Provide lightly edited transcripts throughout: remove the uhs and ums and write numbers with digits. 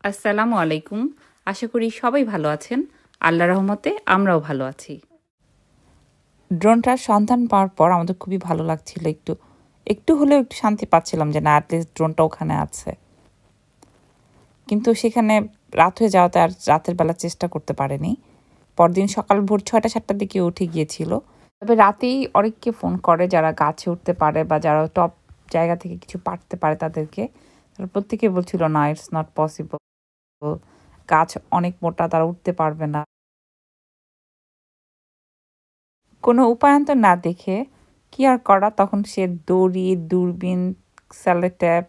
আসসালামু আলাইকুম। আশা করি সবাই ভালো আছেন। আল্লাহর রহমতে আমরাও ভালো আছি। ড্রোনটার সন্ধান পাওয়ার পর আমাদের খুবই ভালো লাগছিল। একটু হলেও একটু শান্তি পাচ্ছিলাম যে না এটলিস্ট ড্রোনটা ওখানে আছে। কিন্তু সেখানে রাত হয়ে যাওয়াতে আর রাতের বেলা চেষ্টা করতে পারেনি। পরদিন সকাল ভোর ৬টা-৭টার দিকে উঠে গিয়েছিল। তবে রাতেই অনেককে ফোন করে যারা গাছে উঠতে পারে বা যারা টপ জায়গা থেকে কিছু পারতে পারে তাদেরকে। তারা প্রত্যেকেই বলছিল না ইটস নট পসিবল। গাছ অনেক মোটা, তারা উঠতে পারবে না। কোনো উপায়ান্তর না দেখে কি আর করা, তখন সে দড়ি, দূরবীন, সেলোটেপ,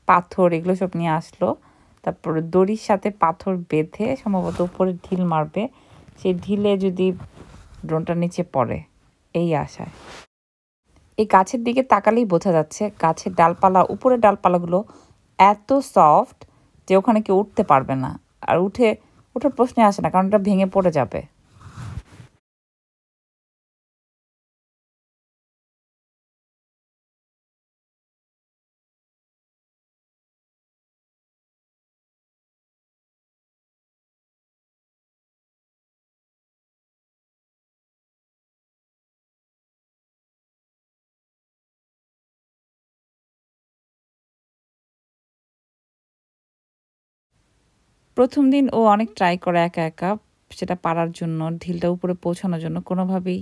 পাথর এগুলো সব নিয়ে আসলো। তারপরে দড়ির সাথে পাথর বেঁধে সম্ভবত উপরে ঢিল মারবে, সেই ঢিলে যদি ড্রোনটা নিচে পড়ে, এই আশায়। এই গাছের দিকে তাকালেই বোঝা যাচ্ছে গাছের ডালপালা, উপরের ডালপালাগুলো এত সফট যে ওখানে কেউ উঠতে পারবে না। আর ওঠার প্রশ্নে আসে না, কারণ ওটা ভেঙে পড়ে যাবে। প্রথম দিন ও অনেক ট্রাই করে একা একা সেটা পারার জন্য, ঢিলটা উপরে পৌঁছানোর জন্য। কোনোভাবেই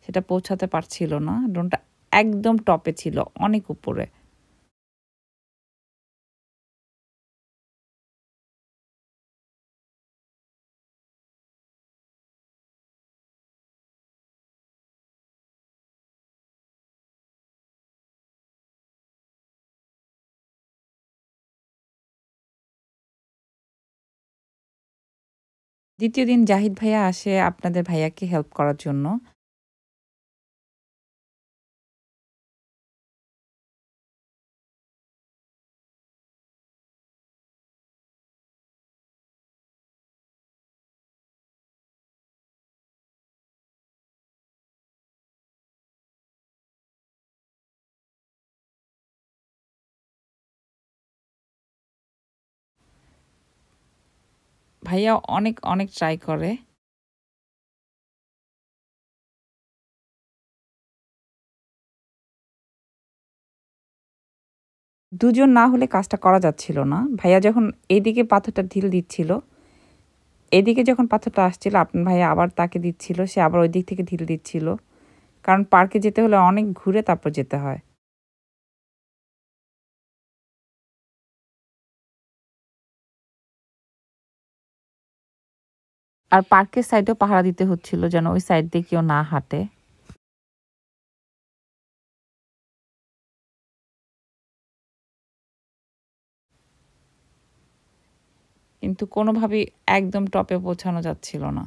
সেটা পৌঁছাতে পারছিল না। ড্রোনটা একদম টপে ছিল, অনেক উপরে। দ্বিতীয় দিন জাহিদ ভাইয়া আসে আপনাদের ভাইয়াকে হেল্প করার জন্য। ভাইয়া অনেক অনেক ট্রাই করে। দুজন না হলে কাজটা করা যাচ্ছিল না। ভাইয়া যখন এইদিকে পাথরটা ঢিল দিচ্ছিল, এদিকে যখন পাথরটা আসছিল আপনার ভাইয়া আবার তাকে দিচ্ছিল, সে আবার ওই দিক থেকে ঢিল দিচ্ছিল। কারণ পার্কে যেতে হলে অনেক ঘুরে তারপর যেতে হয়। আর পার্কের সাইডেও পাহারা দিতে হচ্ছিল যেন ওই সাইড দিয়ে কেউ না হাঁটে। কিন্তু কোনোভাবেই একদম টপে পৌঁছানো যাচ্ছিল না।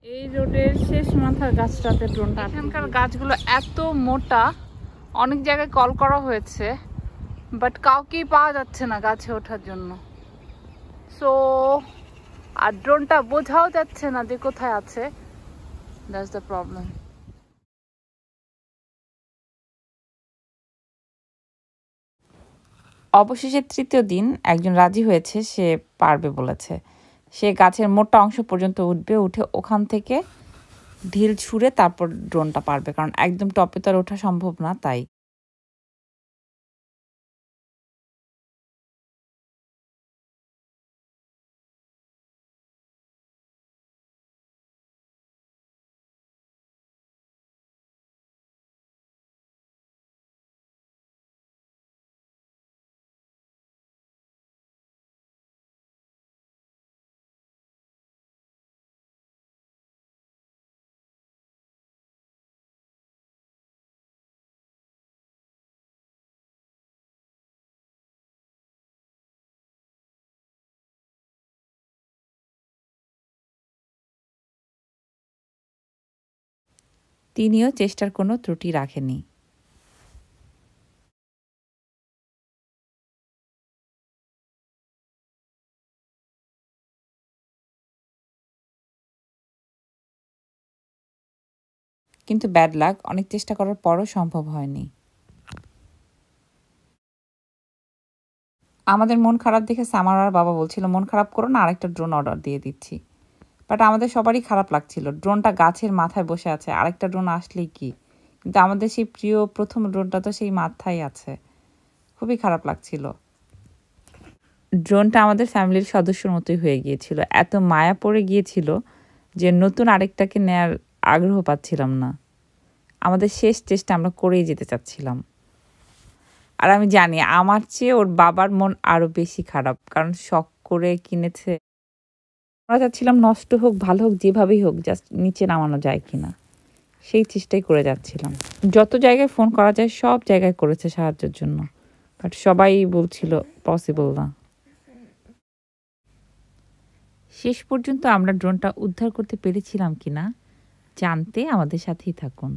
এই রোডের শেষ মাথার গাছটাতে ড্রোনটা, এখানকার গাছগুলো এত মোটা, অনেক জায়গায় কল করা হয়েছে, বাট কাউকেই পাওয়া যাচ্ছে না গাছে ওঠার জন্য। সো আর ড্রোনটা বোঝাও যাচ্ছে না যে কোথায় আছে। That's the problem. অবশেষে তৃতীয় দিন একজন রাজি হয়েছে, সে পারবে বলেছে। সে গাছের মোটা অংশ পর্যন্ত উঠবে, উঠে ওখান থেকে ঢিল ছুঁড়ে তারপর ড্রোনটা পারবে, কারণ একদম টপে তো আর ওঠা সম্ভব না, তাই। তিনিও চেষ্টার কোনো ত্রুটি রাখেনি। কিন্তু ব্যাড লাক, অনেক চেষ্টা করার পরও সম্ভব হয়নি। আমাদের মন খারাপ দেখে সামারার বাবা বলছিল, মন খারাপ করো না, আরেকটা ড্রোন অর্ডার দিয়ে দিচ্ছি। বাট আমাদের সবারই খারাপ লাগছিল, ড্রোনটা গাছের মাথায় বসে আছে, আরেকটা ড্রোন আসলেই কি। কিন্তু আমাদের সেই প্রিয় প্রথম ড্রোনটা তো সেই মাথায় আছে। খুবই খারাপ লাগছিল। ড্রোনটা আমাদের ফ্যামিলির সদস্যর মতোই হয়ে গিয়েছিল। এত মায়া পড়ে গিয়েছিল যে নতুন আরেকটাকে নেয়ার আগ্রহ পাচ্ছিলাম না। আমাদের শেষ চেষ্টা আমরা করেই যেতে চাচ্ছিলাম। আর আমি জানি আমার চেয়ে ওর বাবার মন আরো বেশি খারাপ, কারণ শখ করে কিনেছে। আমরা চাচ্ছিলাম নষ্ট হোক ভালো হোক যেভাবেই হোক, জাস্ট নিচে নামানো যায় কিনা সেই চেষ্টাই করে যাচ্ছিলাম। যত জায়গায় ফোন করা যায় সব জায়গায় করেছে সাহায্যের জন্য, বাট সবাই বলছিল পসিবল না। শেষ পর্যন্ত আমরা ড্রোনটা উদ্ধার করতে পেরেছিলাম কিনা জানতে আমাদের সাথেই থাকুন।